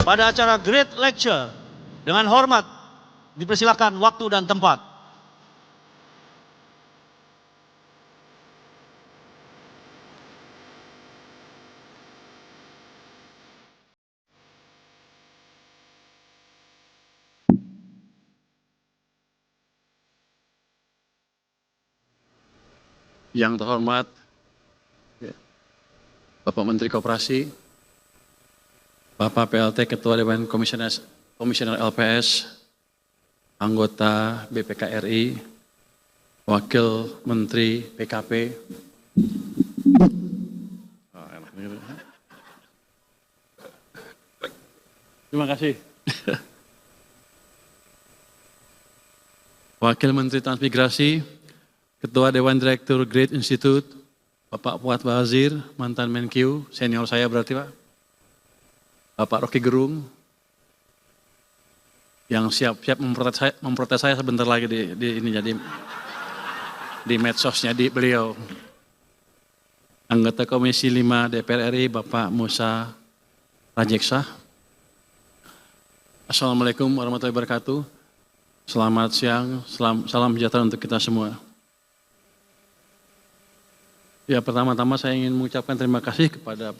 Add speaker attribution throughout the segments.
Speaker 1: pada acara Great Lecture. Dengan hormat, dipersilakan waktu dan tempat.
Speaker 2: Yang terhormat Bapak Menteri Koperasi, Bapak PLT Ketua Dewan Komisioner LPS, anggota BPK RI, Wakil Menteri PKP, terima kasih. Wakil Menteri Transmigrasi, Ketua Dewan Direktur Great Institute, Bapak Fuad Wazir, mantan Menkyu, senior saya berarti Pak. Bapak Rocky Gerung, yang siap-siap memprotes saya sebentar lagi di medsosnya di beliau. Anggota Komisi 5 DPR RI, Bapak Musa Rajeksa. Assalamualaikum warahmatullahi wabarakatuh. Selamat siang, salam sejahtera untuk kita semua. Ya, pertama-tama saya ingin mengucapkan terima kasih kepada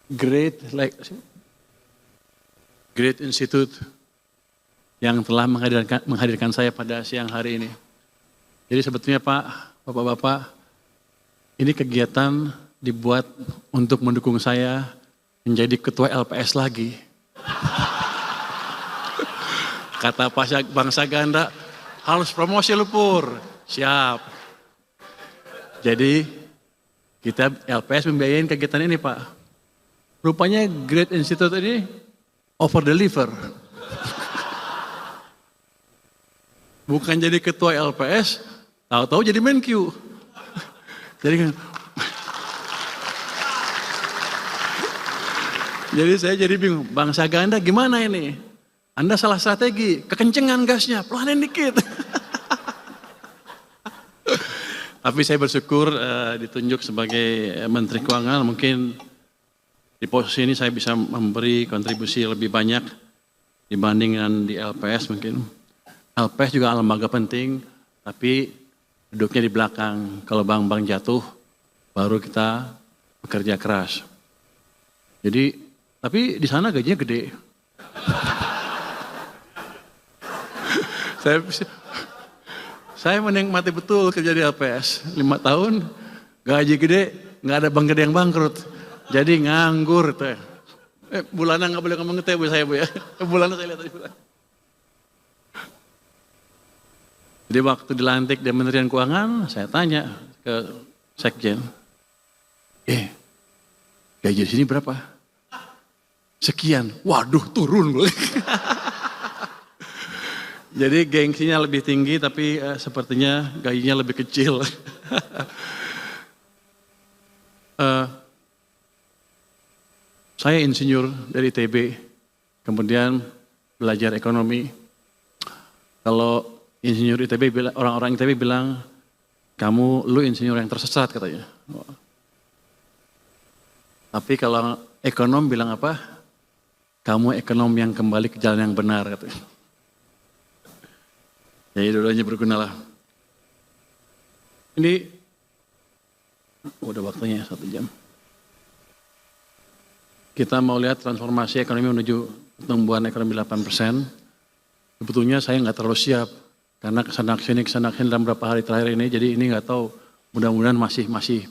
Speaker 2: Great Institute yang telah menghadirkan saya pada siang hari ini. Jadi sebetulnya Pak, Bapak-Bapak, ini kegiatan dibuat untuk mendukung saya menjadi ketua LPS lagi. Kata Bang Saganda, harus promosi lu Pur. Siap. Jadi kita LPS membiayain kegiatan ini Pak. Rupanya Great Institute ini over deliver. Bukan jadi ketua LPS, tahu-tahu jadi Menkyu. Jadi saya jadi bingung, Bang Saganda gimana ini? Anda salah strategi, kekencengan gasnya, pelanin dikit. Tapi saya bersyukur ditunjuk sebagai Menteri Keuangan, mungkin di posisi ini saya bisa memberi kontribusi lebih banyak dibandingkan di LPS mungkin. LPS juga lembaga penting, tapi duduknya di belakang. Kalau bang-bang jatuh, baru kita bekerja keras. Jadi, tapi di sana gajinya gede. Saya menikmati betul kerja di LPS, 5 tahun, gaji gede, nggak ada bank gede yang bangkrut. Jadi nganggur. Bulanan nggak boleh ngomong itu ya Bu saya Bu ya. Bulanan saya lihat tadi bulan. Jadi waktu dilantik di Kementerian Keuangan, saya tanya ke Sekjen, gaji di sini berapa? Sekian, waduh turun Bu. Jadi gengsinya lebih tinggi tapi sepertinya gajinya lebih kecil. Saya insinyur dari ITB, kemudian belajar ekonomi. Kalau insinyur ITB, orang-orang ITB bilang, lu insinyur yang tersesat katanya. Tapi kalau ekonom bilang apa? Kamu ekonom yang kembali ke jalan yang benar katanya. Jadi dua-duanya berguna lah. Ini udah waktunya 1 jam. Kita mau lihat transformasi ekonomi menuju pertumbuhan ekonomi 8%. Sebetulnya saya nggak terlalu siap karena kesana sini dalam beberapa hari terakhir ini. Jadi ini nggak tahu. Mudah-mudahan masih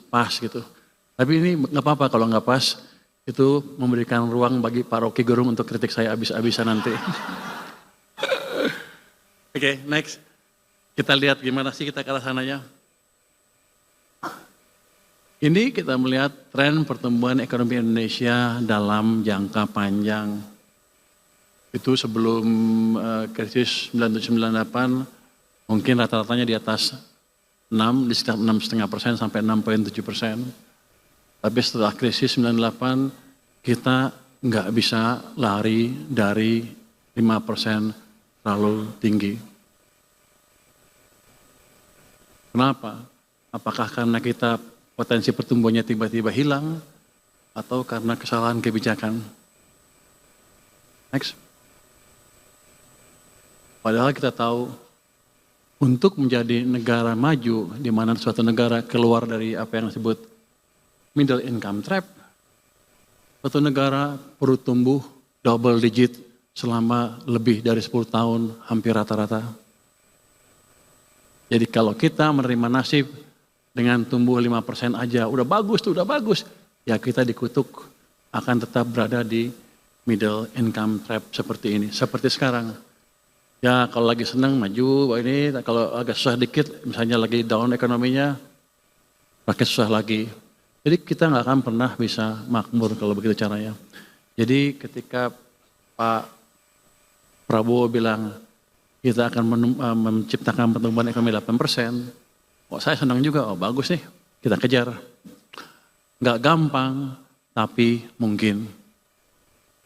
Speaker 2: pas gitu. Tapi ini nggak apa-apa kalau nggak pas. Itu memberikan ruang bagi Pak Rocky Gerung untuk kritik saya habis-habisan nanti. Oke, next. Kita lihat gimana sih kita ke arah sananya. Ini kita melihat tren pertumbuhan ekonomi Indonesia dalam jangka panjang. Itu sebelum krisis 97-98 mungkin rata-ratanya di atas 6, di sekitar 6,5% sampai 6,7%. Tapi setelah krisis 98 kita nggak bisa lari dari 5% terlalu tinggi. Kenapa? Apakah karena kita potensi pertumbuhannya tiba-tiba hilang atau karena kesalahan kebijakan? Next. Padahal kita tahu untuk menjadi negara maju, di mana suatu negara keluar dari apa yang disebut middle income trap, suatu negara perlu tumbuh double digit selama lebih dari 10 tahun, hampir rata-rata. Jadi kalau kita menerima nasib dengan tumbuh 5% aja, udah bagus tuh, udah bagus. Ya kita dikutuk akan tetap berada di middle income trap seperti ini, seperti sekarang. Ya kalau lagi senang maju ini, kalau agak susah dikit, misalnya lagi down ekonominya, makin susah lagi. Jadi kita nggak akan pernah bisa makmur kalau begitu caranya. Jadi ketika Pak Prabowo bilang kita akan menciptakan pertumbuhan ekonomi 8%, saya senang juga, bagus nih, kita kejar. Nggak gampang, tapi mungkin.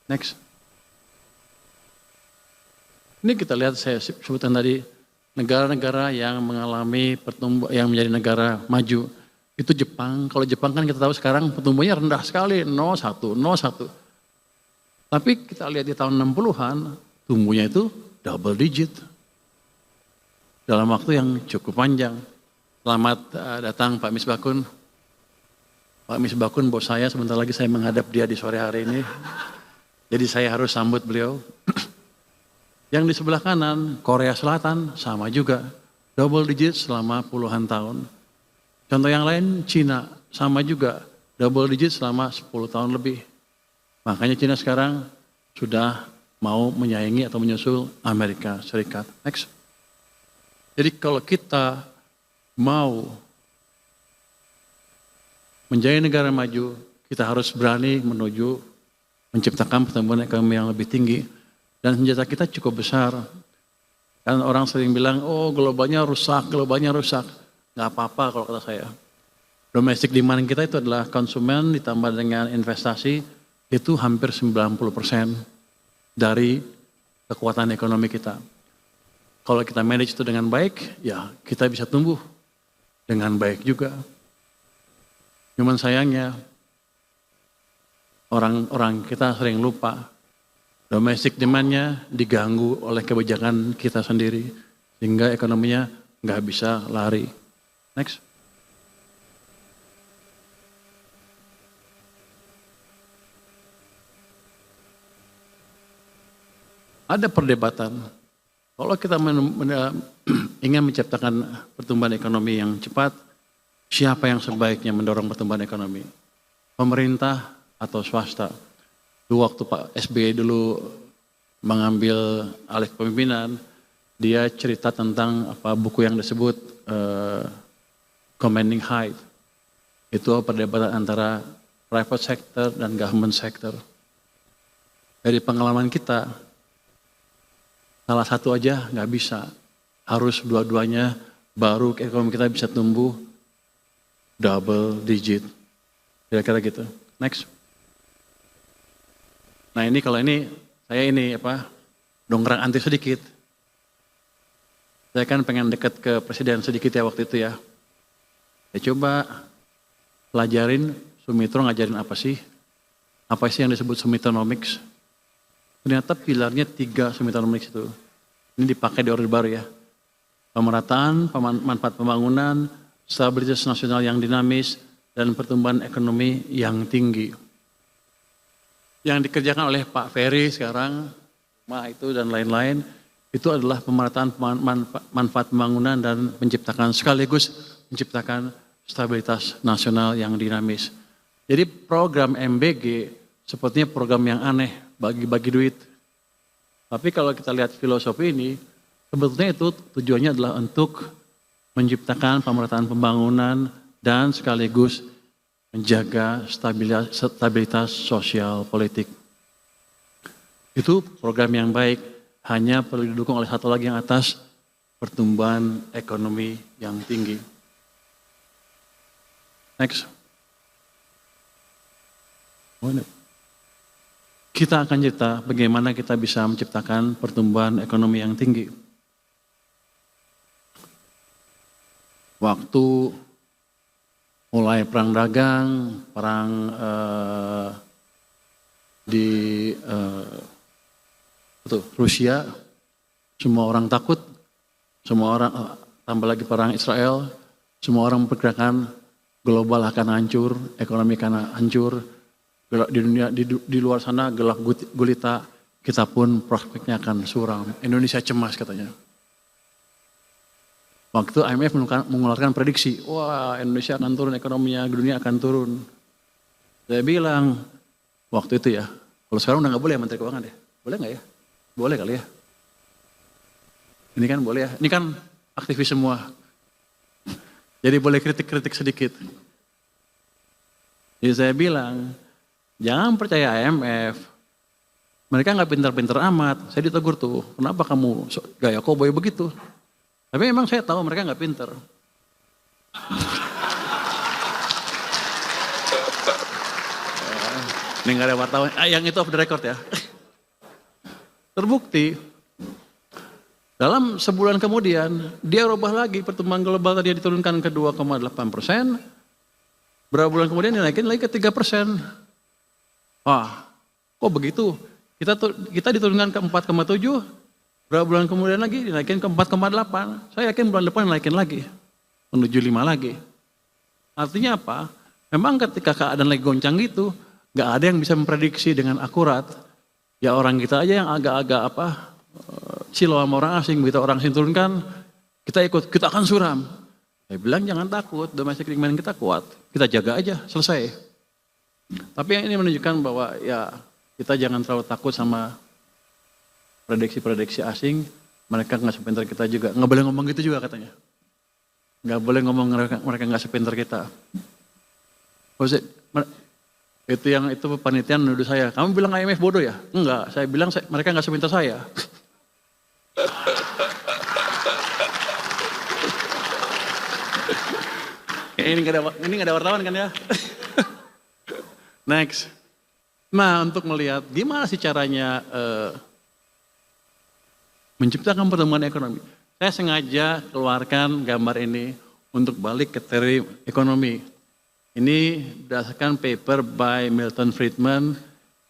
Speaker 2: Next. Ini kita lihat, saya sebutkan tadi, negara-negara yang mengalami pertumbuhan, yang menjadi negara maju, itu Jepang. Kalau Jepang kan kita tahu sekarang pertumbuhannya rendah sekali, 0,1. Tapi kita lihat di tahun 60-an, tumbuhnya itu double digit. Dalam waktu yang cukup panjang. Selamat datang Pak Misbakun. Pak Misbakun bos saya, sebentar lagi saya menghadap dia di sore hari ini. Jadi saya harus sambut beliau. Yang di sebelah kanan, Korea Selatan sama juga. Double digit selama puluhan tahun. Contoh yang lain, Cina sama juga. Double digit selama 10 tahun lebih. Makanya Cina sekarang sudah mau menyaingi atau menyusul Amerika Serikat. Next. Jadi kalau kita mau menjadi negara maju, kita harus berani menuju menciptakan pertumbuhan ekonomi yang lebih tinggi. Dan senjata kita cukup besar. Kan orang sering bilang, oh globalnya rusak. Nggak apa-apa kalau kata saya. Domestic demand kita itu adalah konsumen ditambah dengan investasi, itu hampir 90% dari kekuatan ekonomi kita. Kalau kita manage itu dengan baik, ya kita bisa tumbuh dengan baik juga. Cuman sayangnya, orang-orang kita sering lupa, domestic demand-nya diganggu oleh kebijakan kita sendiri, sehingga ekonominya nggak bisa lari. Next. Ada perdebatan, kalau kita ingin menciptakan pertumbuhan ekonomi yang cepat, siapa yang sebaiknya mendorong pertumbuhan ekonomi? Pemerintah atau swasta? Waktu Pak SBY dulu mengambil alih kepemimpinan, dia cerita tentang buku yang disebut Commanding Height. Itu perdebatan antara private sector dan government sector. Dari pengalaman kita, salah satu aja nggak bisa, harus dua-duanya, baru ekonomi kita bisa tumbuh double digit. Kira-kira gitu. Next. Nah ini kalau ini, saya dongkrak anti sedikit. Saya kan pengen dekat ke presiden sedikit ya waktu itu ya. Ya coba pelajarin Sumitro ngajarin apa sih yang disebut Sumitronomics. Ternyata pilarnya 3 Sumitronomics itu. Ini dipakai di Orde Baru ya. Pemerataan, manfaat pembangunan, stabilitas nasional yang dinamis, dan pertumbuhan ekonomi yang tinggi. Yang dikerjakan oleh Pak Ferry sekarang, itu dan lain-lain, itu adalah pemerataan manfaat pembangunan dan sekaligus menciptakan stabilitas nasional yang dinamis. Jadi program MBG sepertinya program yang aneh, bagi-bagi duit. Tapi kalau kita lihat filosofi ini, sebetulnya itu tujuannya adalah untuk menciptakan pemerataan pembangunan dan sekaligus menjaga stabilitas sosial politik. Itu program yang baik, hanya perlu didukung oleh satu lagi yang atas, pertumbuhan ekonomi yang tinggi. Next. Kita akan cerita bagaimana kita bisa menciptakan pertumbuhan ekonomi yang tinggi. Waktu mulai perang dagang, perang di Tuh, Rusia, semua orang takut, semua orang, tambah lagi perang Israel, semua orang memperkirakan global akan hancur, ekonomi akan hancur, di dunia di luar sana gelap gulita, kita pun prospeknya akan suram. Indonesia cemas katanya. Waktu IMF mengeluarkan prediksi, wah Indonesia akan turun ekonominya, dunia akan turun. Saya bilang waktu itu ya, kalau sekarang udah nggak boleh ya Menteri Keuangan deh, boleh nggak ya? Boleh kali ya. Ini kan boleh ya, ini kan aktivis semua. Jadi boleh kritik-kritik sedikit. Jadi saya bilang, jangan percaya IMF. Mereka nggak pintar-pintar amat. Saya ditegur tuh, kenapa kamu gaya cowboy begitu? Tapi memang saya tahu mereka nggak pintar. Ini nggak ada wartawan. Yang itu off the record ya. Terbukti, dalam sebulan kemudian dia rubah lagi pertumbuhan global tadi diturunkan ke 2,8%. Berapa bulan kemudian dinaikin lagi ke 3%. Wah, kok begitu? Kita diturunkan ke 4,7. Berapa bulan kemudian lagi dinaikin ke 4,8. Saya yakin bulan depan dinaikin lagi. Menuju 5 lagi. Artinya apa? Memang ketika keadaan lagi goncang gitu, gak ada yang bisa memprediksi dengan akurat. Ya orang kita aja yang agak-agak silau sama orang asing, begitu orang asing turunkan, kita ikut, kita akan suram. Saya bilang jangan takut, domestic demand kita kuat, kita jaga aja, selesai. Tapi yang ini menunjukkan bahwa ya kita jangan terlalu takut sama prediksi-prediksi asing, mereka nggak sepintar kita juga, nggak boleh ngomong gitu juga katanya. Nggak boleh ngomong mereka nggak sepintar kita. Itu panitia menuduh saya, kamu bilang IMF bodoh ya? Enggak, saya bilang mereka nggak sepintar saya. Ini nggak ada wartawan kan ya? Next. Nah untuk melihat gimana sih caranya menciptakan pertumbuhan ekonomi. Saya sengaja keluarkan gambar ini untuk balik ke teori ekonomi. Ini berdasarkan paper by Milton Friedman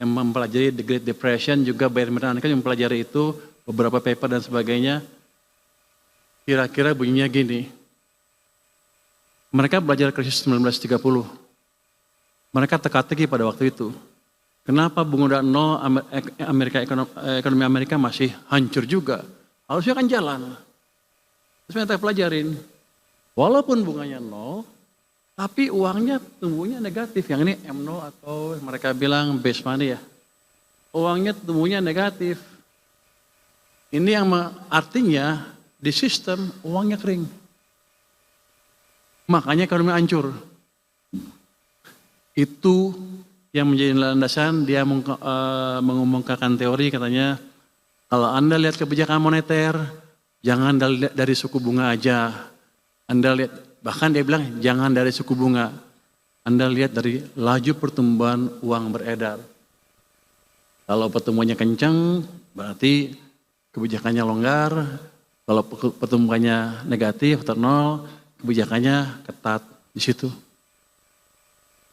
Speaker 2: yang mempelajari The Great Depression, juga Bayer Meranikan yang mempelajari itu, beberapa paper dan sebagainya. Kira-kira bunyinya gini. Mereka belajar krisis 1930. Mereka teka-teki pada waktu itu. Kenapa bunga nol ekonomi Amerika masih hancur juga? Harusnya kan jalan. Terus mereka pelajarin. Walaupun bunganya nol, tapi uangnya tumbuhnya negatif. Yang ini M0 atau mereka bilang base money ya. Uangnya tumbuhnya negatif. Ini yang artinya di sistem uangnya kering. Makanya ekonomi hancur. Itu yang menjadi landasan dia mengumumkan teori, katanya kalau Anda lihat kebijakan moneter, jangan dari suku bunga aja. Anda lihat, bahkan dia bilang jangan dari suku bunga. Anda lihat dari laju pertumbuhan uang beredar. Kalau pertumbuhannya kencang, berarti kebijakannya longgar. Kalau pertumbuhannya negatif atau nol, kebijakannya ketat di situ.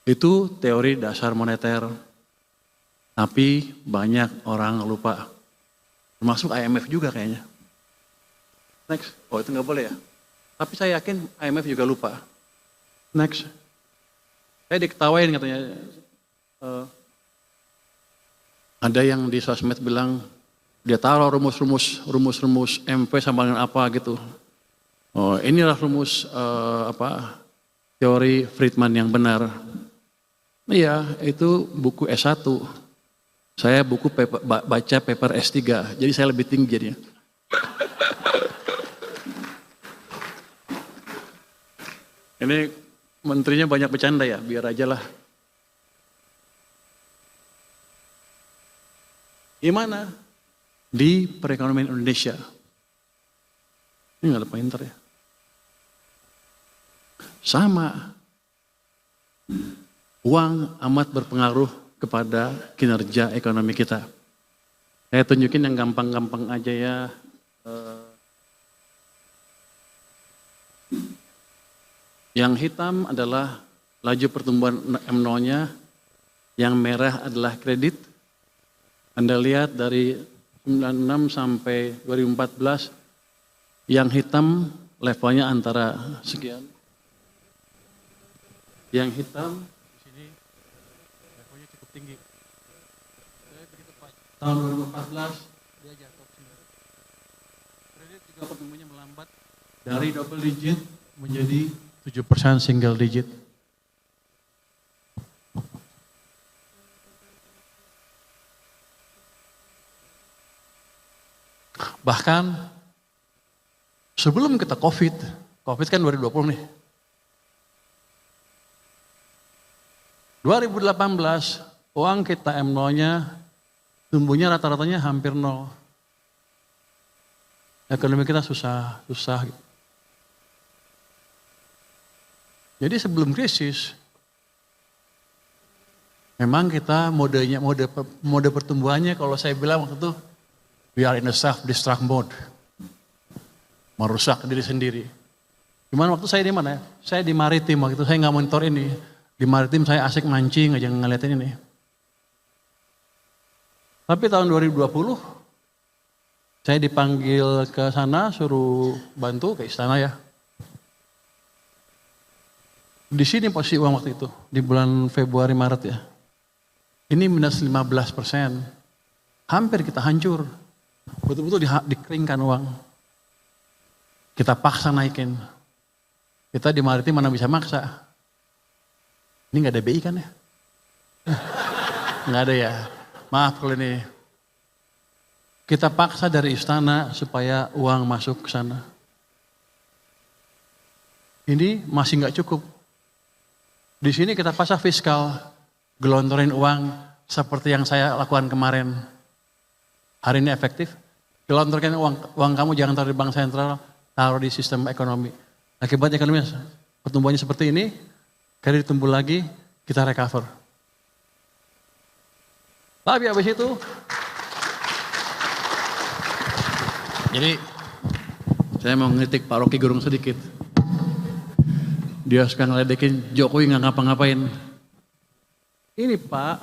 Speaker 2: Itu teori dasar moneter. Tapi banyak orang lupa. Termasuk IMF juga kayaknya. Next. Oh itu nggak boleh ya. Tapi saya yakin IMF juga lupa. Next. Saya diketawain katanya. Ada yang di sosmed bilang, dia taruh rumus-rumus MP sama dengan apa gitu. Oh inilah rumus teori Friedman yang benar. Iya, itu buku S1. Saya baca paper S3, jadi saya lebih tinggi jadinya. Ini menterinya banyak bercanda ya, biar aja lah. Gimana? Di perekonomian Indonesia. Ini nggak ada pinter ya. Sama. Uang amat berpengaruh kepada kinerja ekonomi kita. Saya tunjukin yang gampang-gampang aja ya. Yang hitam adalah laju pertumbuhan M0-nya, yang merah adalah kredit. Anda lihat dari 96 sampai 2014 yang hitam levelnya antara sekian. Yang hitam di sini levelnya cukup tinggi. Tahun 2014 dia jatuh ke sini. Kredit juga pertumbuhannya melambat dari double digit menjadi 7% single digit. Bahkan sebelum kita COVID kan 2020 nih. 2018 uang kita M0-nya tumbuhnya rata-ratanya hampir 0. Ekonomi kita susah. Jadi sebelum krisis, memang kita mode pertumbuhannya kalau saya bilang waktu itu, we are in a self-destruct mode. Merusak diri sendiri. Cuman waktu saya di mana ya? Saya di maritim, waktu itu saya nggak monitor ini. Di maritim saya asik mancing aja ngeliatin ini. Tapi tahun 2020, saya dipanggil ke sana suruh bantu ke istana ya. Di sini posisi uang waktu itu, di bulan Februari Maret ya. Ini minus 15%. Hampir kita hancur. Betul-betul dikeringkan uang. Kita paksa naikin. Kita di maritim mana bisa maksa. Ini nggak ada BI kan ya? Nggak ada ya. Maaf kalau ini. Kita paksa dari istana supaya uang masuk ke sana. Ini masih nggak cukup. Di sini kita paksa fiskal, gelontorin uang seperti yang saya lakukan kemarin. Hari ini efektif. Gelontorkan uang kamu jangan taruh di bank sentral, taruh di sistem ekonomi. Akibatnya ekonomi pertumbuhannya seperti ini, kredit tumbuh lagi, kita recover. Tapi habis itu, jadi saya mau ngeritik Pak Rocky Gerung sedikit. Dia suka ngeledekin Jokowi nggak ngapa-ngapain. Ini Pak,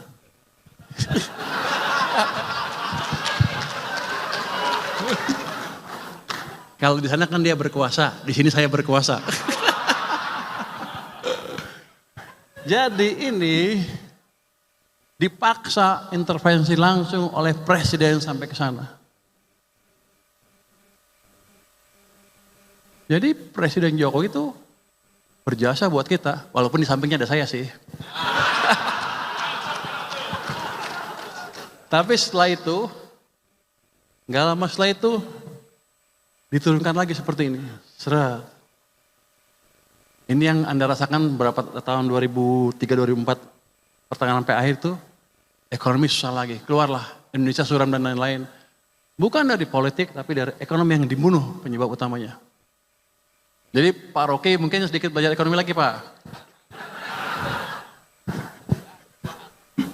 Speaker 2: kalau di sana kan dia berkuasa, di sini saya berkuasa. Jadi ini dipaksa intervensi langsung oleh presiden sampai ke sana. Jadi Presiden Jokowi itu berjasa buat kita, walaupun di sampingnya ada saya sih. Tapi setelah itu, nggak lama setelah itu, diturunkan lagi seperti ini. Seret. Ini yang Anda rasakan berapa tahun 2003-2004, pertengahan sampai akhir itu, ekonomi susah lagi. Keluarlah Indonesia suram dan lain-lain. Bukan dari politik, tapi dari ekonomi yang dibunuh penyebab utamanya. Jadi Pak Rocky mungkin sedikit belajar ekonomi lagi Pak.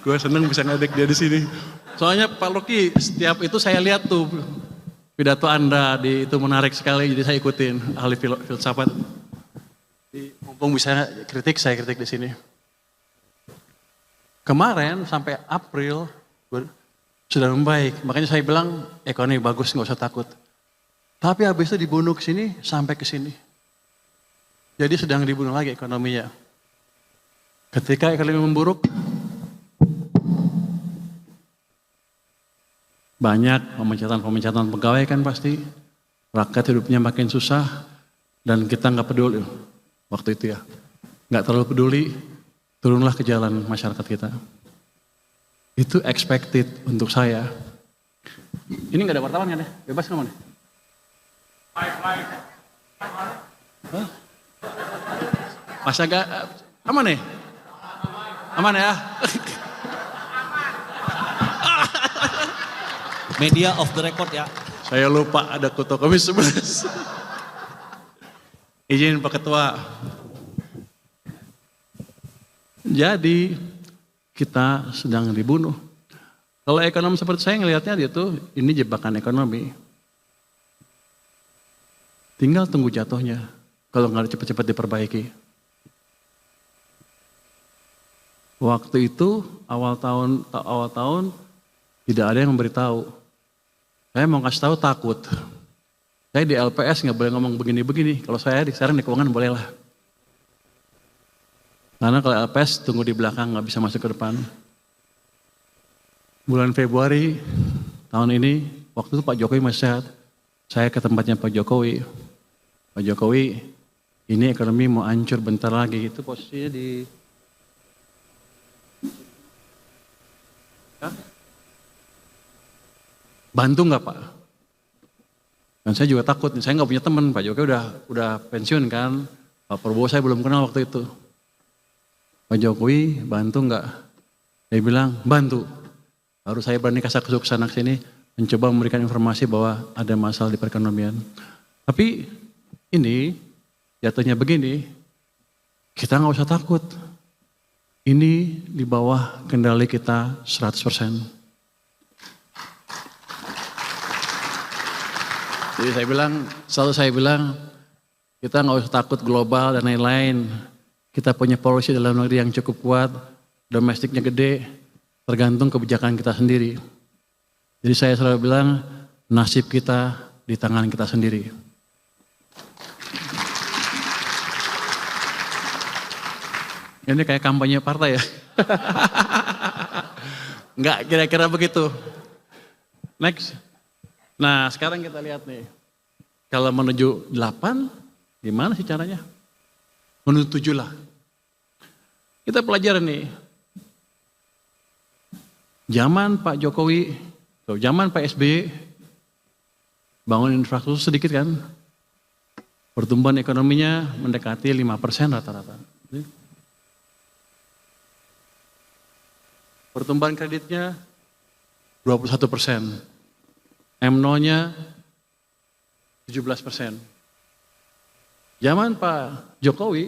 Speaker 2: Gue seneng bisa ngadek dia di sini. Soalnya Pak Rocky setiap itu saya lihat tuh pidato Anda itu menarik sekali, jadi saya ikutin ahli filsafat. Mumpung bisa kritik, saya kritik di sini. Kemarin sampai April sudah membaik, makanya saya bilang ekonomi bagus, nggak usah takut. Tapi habis itu dibunuh ke sini sampai ke sini. Jadi sedang dibunuh lagi ekonominya. Ketika ekonomi memburuk, banyak pemecatan pegawai kan pasti. Rakyat hidupnya makin susah dan kita nggak peduli waktu itu ya. Nggak terlalu peduli, turunlah ke jalan masyarakat kita. Itu expected untuk saya. Ini nggak ada wartawan kan ya? Bebas kan nih? Hah? Mas agak aman nih? Aman ya?
Speaker 1: Media off the record ya.
Speaker 2: Saya lupa ada Kuto Komis 11. Izin Pak Ketua. Jadi kita sedang dibunuh. Kalau ekonomi seperti saya ngelihatnya dia tuh ini jebakan ekonomi. Tinggal tunggu jatuhnya. Kalau nggak cepat-cepat diperbaiki. Waktu itu awal tahun tidak ada yang memberitahu. Saya mau kasih tahu takut. Saya di LPS nggak boleh ngomong begini-begini. Kalau saya sekarang di keuangan boleh lah. Karena kalau LPS tunggu di belakang nggak bisa masuk ke depan. Bulan Februari tahun ini, waktu itu Pak Jokowi masih sehat. Saya ke tempatnya Pak Jokowi. Pak Jokowi, ini ekonomi mau hancur bentar lagi. Itu posisinya di... Bantu nggak Pak? Dan saya juga takut, saya nggak punya teman. Pak Jokowi udah pensiun kan. Pak Prabowo saya belum kenal waktu itu. Pak Jokowi bantu nggak? Dia bilang bantu. Baru saya berani kasih ke sana sini, mencoba memberikan informasi bahwa ada masalah di perekonomian. Tapi ini jatuhnya begini, kita nggak usah takut. Ini di bawah kendali kita 100%. Jadi selalu saya bilang, kita nggak usah takut global dan lain-lain. Kita punya policy dalam negeri yang cukup kuat, domestiknya gede, tergantung kebijakan kita sendiri. Jadi saya selalu bilang, nasib kita di tangan kita sendiri. Ini kayak kampanye partai ya. Enggak, kira-kira begitu. Next. Nah sekarang kita lihat nih, kalau menuju 8, gimana sih caranya? Menuju 7 lah. Kita pelajaran nih, zaman Pak Jokowi, zaman Pak SBY, bangun infrastruktur sedikit kan, pertumbuhan ekonominya mendekati 5% rata-rata. Pertumbuhan kreditnya 21%. M0-nya 17%. Zaman Pak Jokowi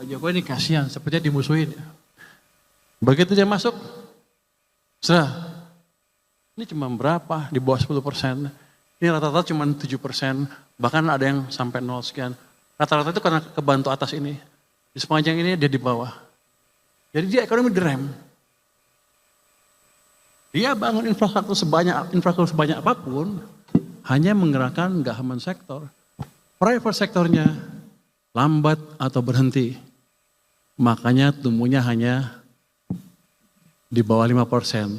Speaker 2: ini kasihan, sepertinya dimusuhin. Begitu dia masuk, ini cuma berapa? Di bawah 10%. Ini rata-rata cuma 7%, bahkan ada yang sampai 0 sekian. Rata-rata itu karena kebantu atas ini. Di sepanjang ini dia di bawah. Jadi dia ekonomi direm. Dia bangun infrastruktur sebanyak apapun, hanya menggerakkan government sektor. Private sektornya lambat atau berhenti. Makanya tumbuhnya hanya di bawah 5%.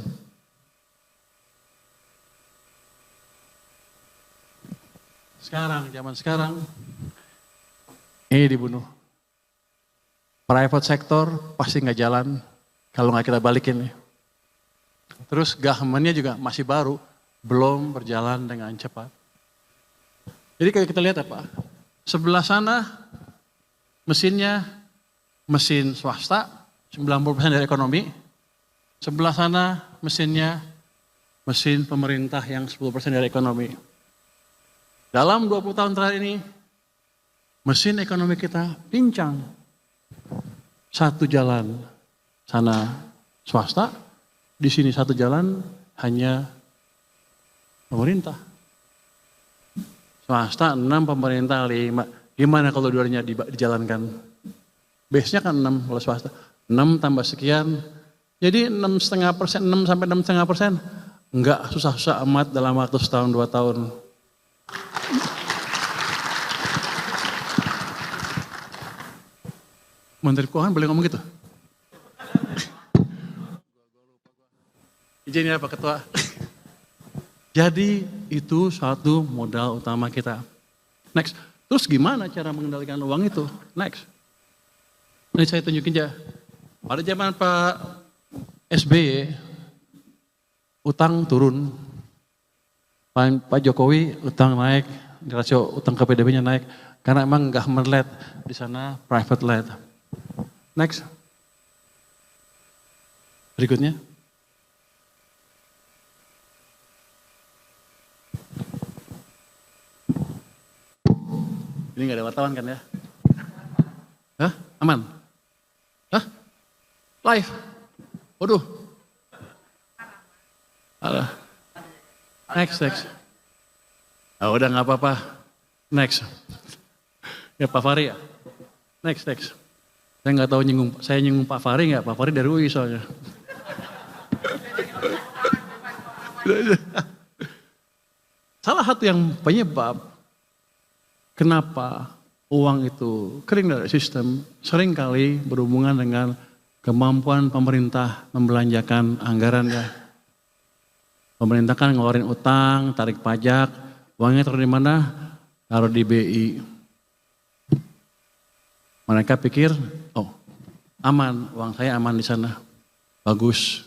Speaker 2: Zaman sekarang, ini dibunuh. Private sektor pasti nggak jalan kalau nggak kita balikin nih. Terus government-nya juga masih baru, belum berjalan dengan cepat. Jadi kalau kita lihat apa? Sebelah sana mesinnya mesin swasta, 90% dari ekonomi. Sebelah sana mesinnya mesin pemerintah yang 10% dari ekonomi. Dalam 20 tahun terakhir ini, mesin ekonomi kita pincang. Satu jalan sana swasta, di sini satu jalan hanya pemerintah. Swasta 6, pemerintah 5. Gimana kalau dua-duanya dijalankan? Base-nya kan 6 kalau swasta. 6 tambah sekian. Jadi 6,5%, 6 sampai 6,5%. Enggak susah-susah amat dalam waktu setahun 2 tahun. Menteri Keuangan boleh ngomong gitu? Izin ya Pak Ketua. Jadi itu suatu modal utama kita. Next. Terus gimana cara mengendalikan uang itu? Next. Ini saya tunjukin aja. Pada zaman Pak SBY, utang turun. Pak Jokowi utang naik, rasio utang ke PDB-nya naik. Karena emang government led, di sana private led. Next. Berikutnya. Ini gak ada wartawan kan ya? Hah? Aman? Hah? Live? Waduh. Alah. Next. Ah, udah gak apa-apa. Next. Ya Pak Fahri ya? Next. Saya gak tahu saya nyinggung Pak Fahri gak? Pak Fahri dari UI soalnya. salah satu yang penyebab kenapa uang itu kering dari sistem seringkali berhubungan dengan kemampuan pemerintah membelanjakan anggaran ya. Pemerintah kan ngeluarin utang, tarik pajak, uangnya taruh di mana? Taruh di BI. Mereka pikir, oh aman, uang saya aman di sana, bagus.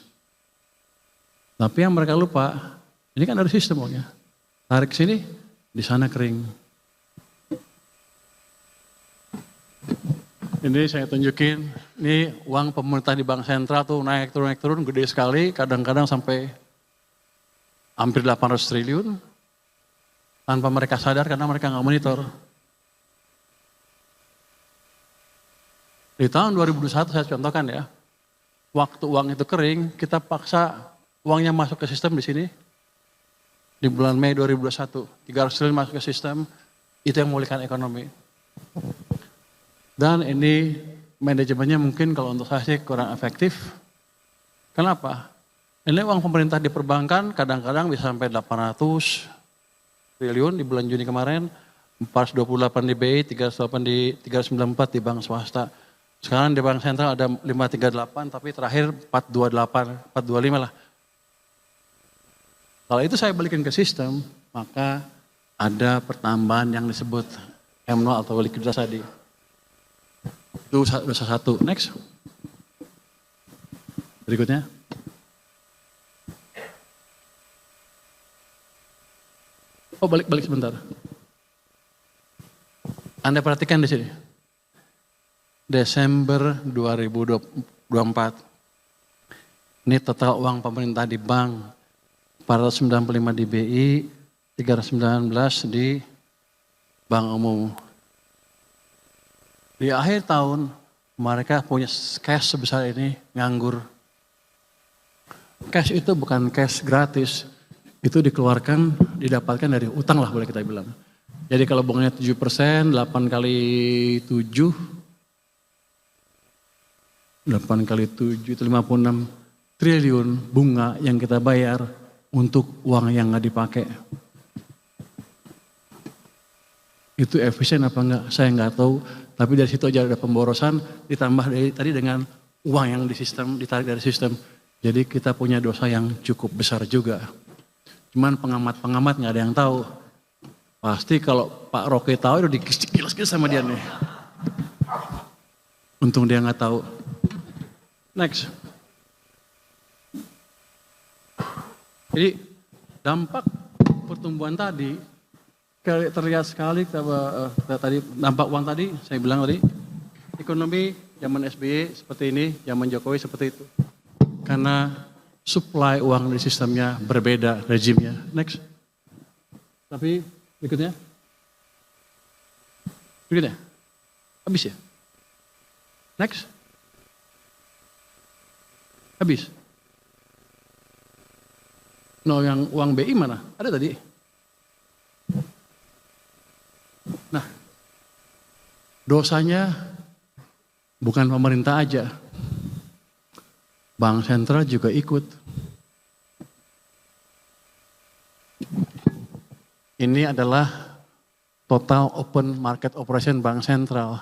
Speaker 2: Tapi yang mereka lupa, ini kan ada sistem uangnya. Tarik sini, di sana kering. Ini saya tunjukin, ini uang pemerintah di Bank Sentral tuh naik turun, gede sekali, kadang-kadang sampai hampir 800 triliun. Tanpa mereka sadar karena mereka nggak monitor. Di tahun 2021 saya contohkan ya, waktu uang itu kering, kita paksa uangnya masuk ke sistem di sini. Di bulan Mei 2021, 300 triliun masuk ke sistem, itu yang memulihkan ekonomi. Dan ini manajemennya mungkin kalau untuk saya sih kurang efektif. Kenapa? Ini uang pemerintah di perbankan kadang-kadang bisa sampai 800 triliun di bulan Juni kemarin, 428 di BI, 394 di bank swasta. Sekarang di Bank Sentral ada 538, tapi terakhir 428, 425 lah. Kalau itu saya balikin ke sistem, maka ada pertambahan yang disebut M0 atau likuiditas tadi. Itu dosa satu. Next. Berikutnya. Oh balik sebentar. Anda perhatikan di sini. Desember 2024. Ini total uang pemerintah di bank. 495 di BI, 319 di bank umum. Di akhir tahun mereka punya cash sebesar ini nganggur. Cash itu bukan cash gratis, itu dikeluarkan, didapatkan dari utang lah boleh kita bilang. Jadi kalau bunganya 7%, 8 kali 7, 8 kali 7 itu 56 triliun bunga yang kita bayar untuk uang yang nggak dipakai. Itu efisien apa enggak? Saya nggak tahu. Tapi dari situ aja ada pemborosan, ditambah dari tadi dengan uang yang di sistem, ditarik dari sistem. Jadi kita punya dosa yang cukup besar juga. Cuman pengamat-pengamat nggak ada yang tahu. Pasti kalau Pak Roke tahu udah dikilas-kilas sama dia nih. Untung dia nggak tahu. Next. Jadi dampak pertumbuhan tadi terlihat sekali tadi dampak uang tadi saya bilang tadi ekonomi zaman SBY seperti ini, zaman Jokowi seperti itu. Karena supply uang di sistemnya berbeda rezimnya. Next. Tapi berikutnya. Berikutnya. Habis ya? Next. Habis. No, yang uang BI mana? Ada tadi. Nah, dosanya bukan pemerintah aja. Bank sentral juga ikut. Ini adalah total open market operation bank sentral.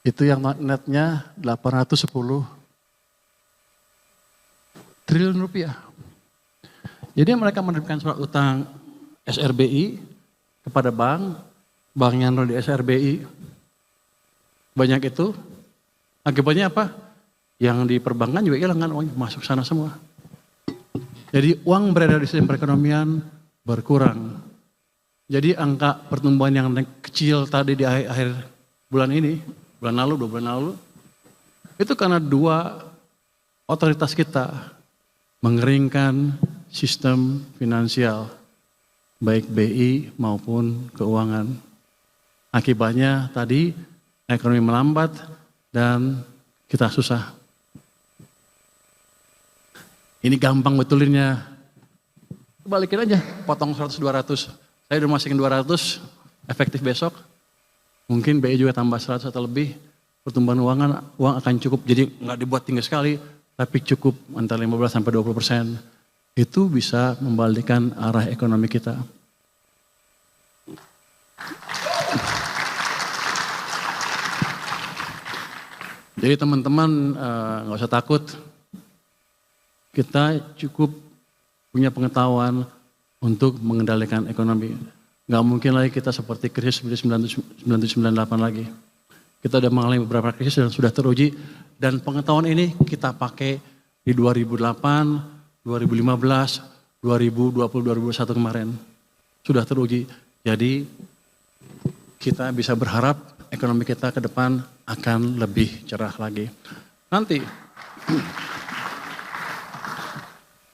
Speaker 2: Itu yang netnya 810 triliun rupiah. Jadi mereka menerbitkan surat utang SRBI kepada bank, banknya di SRBI. Banyak itu, akibatnya apa? Yang di perbankan juga hilang kan uangnya, masuk sana semua. Jadi uang beredar di sistem perekonomian berkurang. Jadi angka pertumbuhan yang kecil tadi di akhir bulan ini, bulan lalu, 2 bulan lalu, itu karena dua otoritas kita mengeringkan sistem finansial, baik BI maupun keuangan. Akibatnya tadi ekonomi melambat dan kita susah. Ini gampang betulinnya. Balikin aja, potong 100-200. Saya udah masukin 200, efektif besok. Mungkin BI juga tambah 100 atau lebih. Pertumbuhan uang akan cukup, jadi nggak dibuat tinggi sekali, tapi cukup antara 15-20%. Itu bisa membalikkan arah ekonomi kita. Jadi teman-teman nggak usah takut, kita cukup punya pengetahuan untuk mengendalikan ekonomi. Nggak mungkin lagi kita seperti krisis 1998 lagi. Kita sudah mengalami beberapa krisis dan sudah teruji, dan pengetahuan ini kita pakai di 2008, 2015, 2020, 2021 kemarin. Sudah teruji. Jadi kita bisa berharap ekonomi kita ke depan akan lebih cerah lagi. Nanti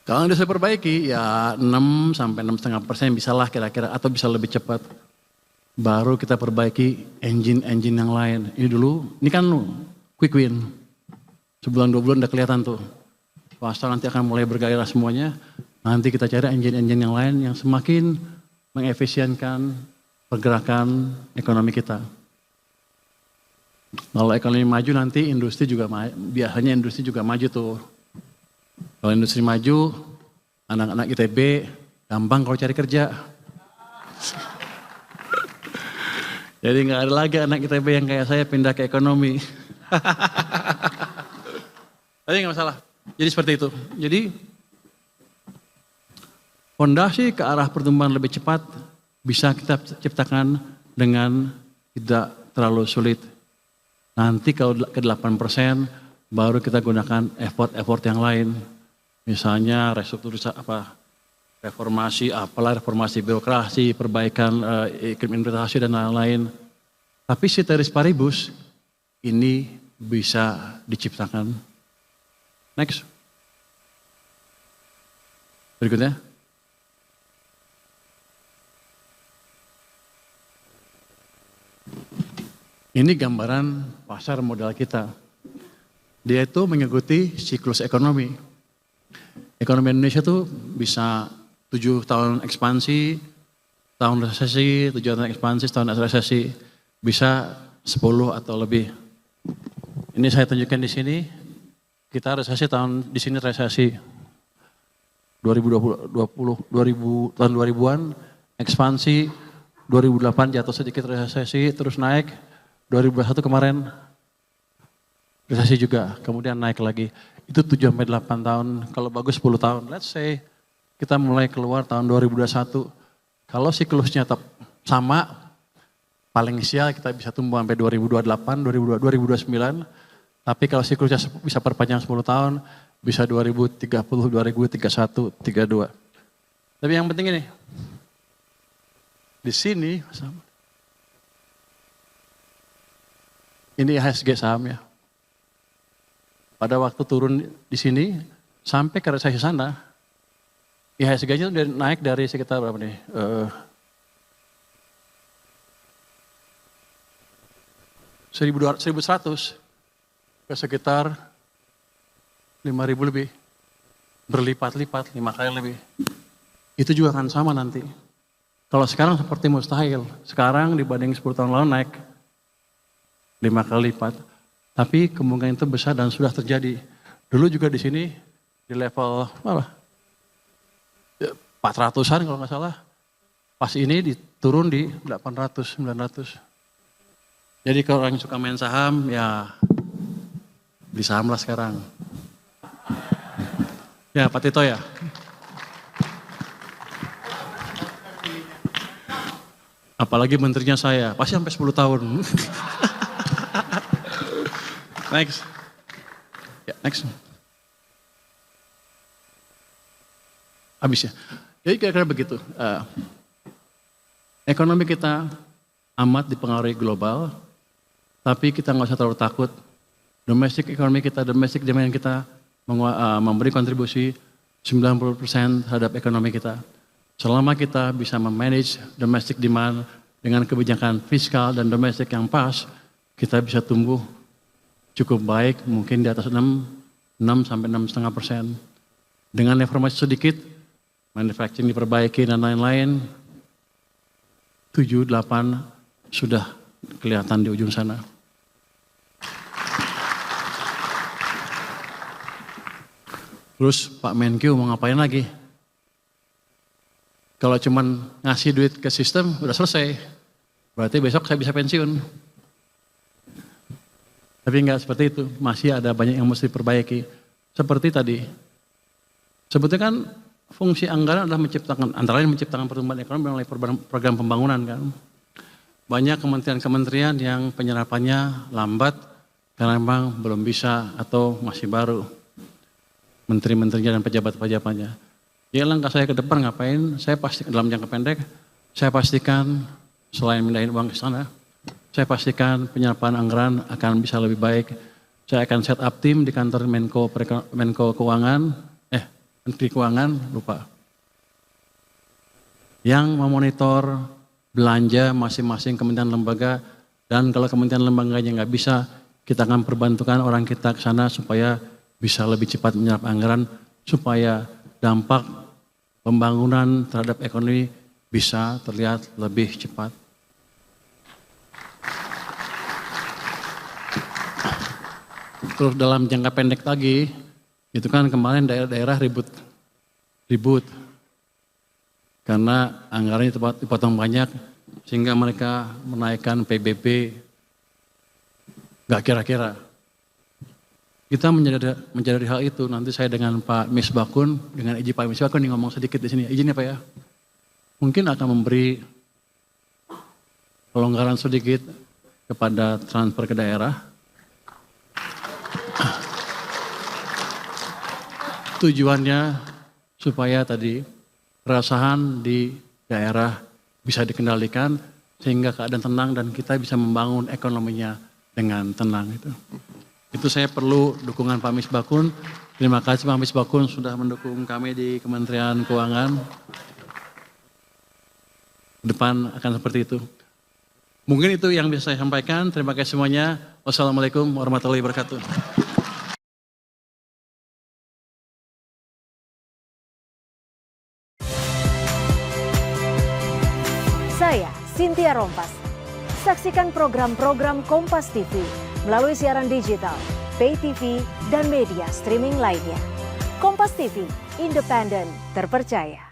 Speaker 2: kalau bisa perbaiki ya 6 sampai 6,5% bisalah kira-kira, atau bisa lebih cepat. Baru kita perbaiki engine-engine yang lain. Ini dulu, ini kan quick win. Sebulan 2 bulan udah kelihatan tuh. Swasta nanti akan mulai bergairah semuanya. Nanti kita cari engine-engine yang lain yang semakin mengefisienkan pergerakan ekonomi kita. Kalau ekonomi maju nanti industri juga biasanya industri juga maju tuh. Kalau industri maju, anak-anak ITB gampang kalau cari kerja. Jadi nggak ada lagi anak ITB yang kayak saya pindah ke ekonomi. Tapi nggak masalah. Jadi seperti itu. Jadi fondasi ke arah pertumbuhan lebih cepat bisa kita ciptakan dengan tidak terlalu sulit. Nanti kalau ke 8% baru kita gunakan effort yang lain. Misalnya restrukturisasi reformasi birokrasi, perbaikan iklim investasi dan lain-lain. Tapi ceteris paribus ini bisa diciptakan. Next. Berikutnya. Ini gambaran pasar modal kita. Dia itu mengikuti siklus ekonomi. Ekonomi Indonesia tuh bisa 7 tahun ekspansi, tahun resesi, 7 tahun ekspansi, tahun resesi, bisa 10 atau lebih. Ini saya tunjukkan di sini, kita resesi di sini resesi 2020, tahun 2000-an, ekspansi, 2008 jatuh sedikit resesi, terus naik, 2021 kemarin resesi juga, kemudian naik lagi. Itu 7-8 tahun, kalau bagus 10 tahun. Let's say kita mulai keluar tahun 2021. Kalau siklusnya tetap sama, paling sial kita bisa tumbuh sampai 2028, 2029. Tapi kalau siklusnya bisa perpanjang 10 tahun, bisa 2030, 2031, 32. Tapi yang penting ini, di sini, ini IHSG sahamnya. Pada waktu turun di sini, sampai ke resesi sana, IHSG-nya udah naik dari sekitar berapa nih? 1.100 ke sekitar 5.000 lebih. Berlipat-lipat, 5 kali lebih. Itu juga akan sama nanti. Kalau sekarang seperti mustahil. Sekarang dibanding 10 tahun lalu naik 5 kali lipat. Tapi kemungkinan itu besar dan sudah terjadi. Dulu juga di sini di level 400-an kalau nggak salah. Pas ini diturun di 800, 900. Jadi kalau orang yang suka main saham, ya beli saham lah sekarang. Ya Pak Tito ya. Apalagi menterinya saya, pasti sampai 10 tahun. Next. Ya, next. Habis ya. Jadi kira-kira begitu. Ekonomi kita amat dipengaruhi global, tapi kita nggak usah terlalu takut. Domestic ekonomi kita, domestic demand kita memberi kontribusi 90% terhadap ekonomi kita. Selama kita bisa memanage domestic demand dengan kebijakan fiskal dan domestik yang pas, kita bisa tumbuh cukup baik, mungkin di atas 6 sampai 6,5%. Dengan reformasi sedikit, manufacturing diperbaiki dan lain-lain, 7-8 sudah kelihatan di ujung sana. Terus Pak Menkyu mau ngapain lagi? Kalau cuman ngasih duit ke sistem, udah selesai. Berarti besok saya bisa pensiun. Tapi enggak seperti itu, masih ada banyak yang mesti diperbaiki. Seperti tadi, sebetulnya kan fungsi anggaran adalah menciptakan, antara lain menciptakan pertumbuhan ekonomi melalui program pembangunan kan. Banyak kementerian-kementerian yang penyerapannya lambat karena memang belum bisa atau masih baru. Menteri-menterinya dan pejabat-pejabatnya. Ya langkah saya ke depan ngapain? Saya pasti dalam jangka pendek, saya pastikan selain mindahin uang ke sana, saya pastikan penyerapan anggaran akan bisa lebih baik. Saya akan set up tim di kantor Menko Keuangan, Menteri Keuangan, lupa. Yang memonitor belanja masing-masing kementerian lembaga, dan kalau kementerian lembaganya nggak bisa, kita akan perbantukan orang kita ke sana supaya bisa lebih cepat menyerap anggaran, supaya dampak pembangunan terhadap ekonomi bisa terlihat lebih cepat. Terus dalam jangka pendek lagi, itu kan kemarin daerah-daerah ribut karena anggarannya dipotong banyak sehingga mereka menaikkan PBB nggak kira-kira. Kita menjadi hal itu. Nanti saya dengan Pak Misbakun, dengan izin Pak Misbakun nih ngomong sedikit di sini. Izin ya Pak ya. Mungkin akan memberi pelonggaran sedikit kepada transfer ke daerah. Tujuannya supaya tadi keresahan di daerah bisa dikendalikan sehingga keadaan tenang dan kita bisa membangun ekonominya dengan tenang itu. Itu saya perlu dukungan Pak Misbakun. Terima kasih Pak Misbakun sudah mendukung kami di Kementerian Keuangan. Depan akan seperti itu. Mungkin itu yang bisa saya sampaikan. Terima kasih semuanya. Wassalamualaikum warahmatullahi wabarakatuh.
Speaker 3: Saya Cynthia Rompas. Saksikan program-program Kompas TV melalui siaran digital, pay TV, dan media streaming lainnya. Kompas TV, independen, terpercaya.